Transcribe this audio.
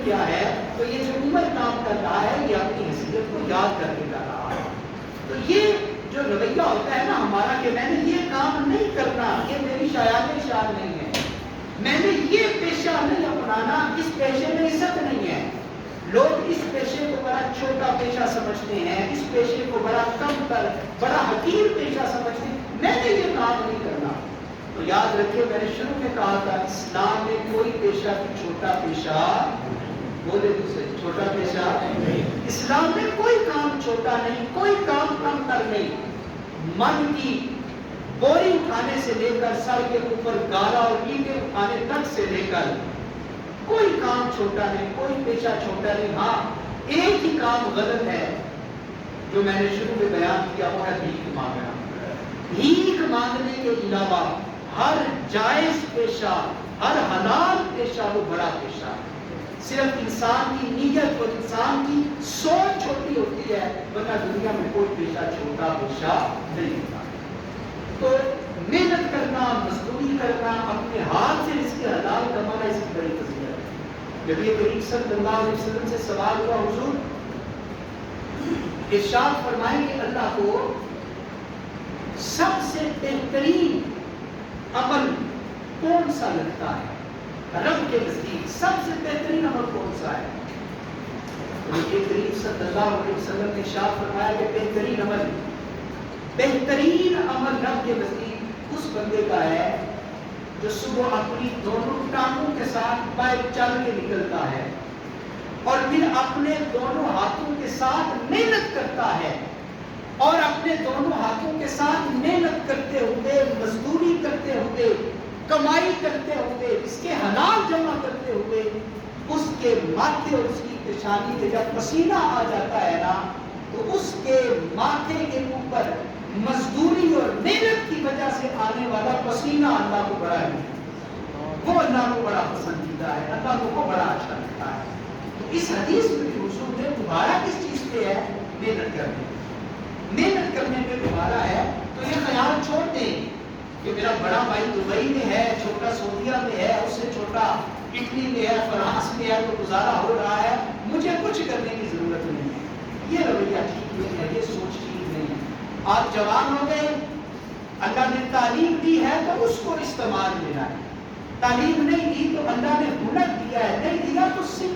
کیا ہے؟ تو یہ جو عمر کام کر رہا ہے یہ اپنی حیثیت کو یاد کر کے کر رہا ہے. تو یہ جو رویہ ہوتا ہے نا ہمارا کہ میں نے یہ کام نہیں کرنا، یہ میری شایان شان نہیں ہے، میں نے یہ پیشہ نہیں اپنانا، اس پیشے میں عزت نہیں ہے. لوگ اس پیشے کو بڑا چھوٹا پیشہ سمجھتے ہیں، اس پیشے کو بڑا کم تر، بڑا حقیر پیشہ سمجھتے ہیں. میں نے یہ کام نہیں کرنا. تو یاد رکھیے میں نے شروع میں کہا تھا اسلام میں کوئی پیشہ بھی چھوٹا پیشہ، بولے دوسرے چھوٹا پیشہ نہیں. اسلام میں کوئی کام چھوٹا نہیں، کوئی کام کم تر نہیں. من کی بوری اٹھانے سے لے کر سر کے اوپر گالا اور اینٹیں اٹھانے تک سے لے کر کوئی کام چھوٹا نہیں، کوئی پیشہ چھوٹا نہیں. ہاں ایک ہی کام غلط ہے جو میں نے شروع میں بیان کیا، وہ ہے بھیک مانگنا. بھیک مانگنے کے علاوہ ہر جائز پیشہ، ہر حلال پیشہ وہ بڑا پیشہ ہے. صرف انسان کی نیت اور انسان کی سوچ چھوٹی ہوتی ہے، ورنہ دنیا میں کوئی پیشہ چھوٹا پیشہ نہیں ہوتا. تو محنت کرنا، مزدوری کرنا، اپنے ہاتھ سے رزق حلال کمانا اس کی بڑی فضیلت ہے. نبی کریم صلی اللہ علیہ وسلم سے سوال ہوا حضور ارشاد فرمائیں کہ اللہ کو سب سے بہترین عمل کون سا لگتا ہے؟ رب کے نزدیک سب سے بہترین عمل کون سا ہے؟ نبی کریم صلی اللہ علیہ وسلم نے ارشاد فرمایا کہ بہترین عمل رب کے نزدیک اس بندے کا ہے جو صبح اپنی دونوں ٹانگوں کے ساتھ پیر چل کے نکلتا ہے اور پھر اپنے دونوں ہاتھوں کے ساتھ محنت کرتا ہے، اور اپنے دونوں ہاتھوں کے ساتھ محنت کرتے ہوئے، مزدوری کرتے ہوئے، کمائی کرتے ہوئے، اس کے حلال جمع کرتے ہوئے، اس کے ماتھے اور اس کی پیشانی پہ جب پسینہ آ جاتا ہے نا تو اس کے ماتھے کے اوپر مزدوری اور محنت کی وجہ سے آنے والا پسینہ اللہ کو بڑا ہے، وہ اللہ کو بڑا پسندیدہ ہے، اللہ کو بڑا اچھا لگتا ہے. تو اس حدیث میں بھی حضور نے تمہارا کس چیز پہ ہے؟ محنت کرنے پہ تمہارا ہے. تو یہ خیال چھوڑ دیں کہ میرا بڑا بھائی دبئی میں ہے، چھوٹا سعودیہ میں ہے، اس سے چھوٹا اٹلی میں ہے، فرانس میں ہے، تو گزارا ہو رہا ہے، مجھے کچھ کرنے کی ضرورت نہیں ہے. یہ رویہ ٹھیک نہیں ہے، یہ سوچ ٹھیک نہیں ہے. آپ جوان ہو گئے، اللہ نے تعلیم دی ہے تو اس کو استعمال لینا ہے. تعلیم نہیں دی تو اللہ نے ہنر دیا ہے، نہیں دیا تو سیکھ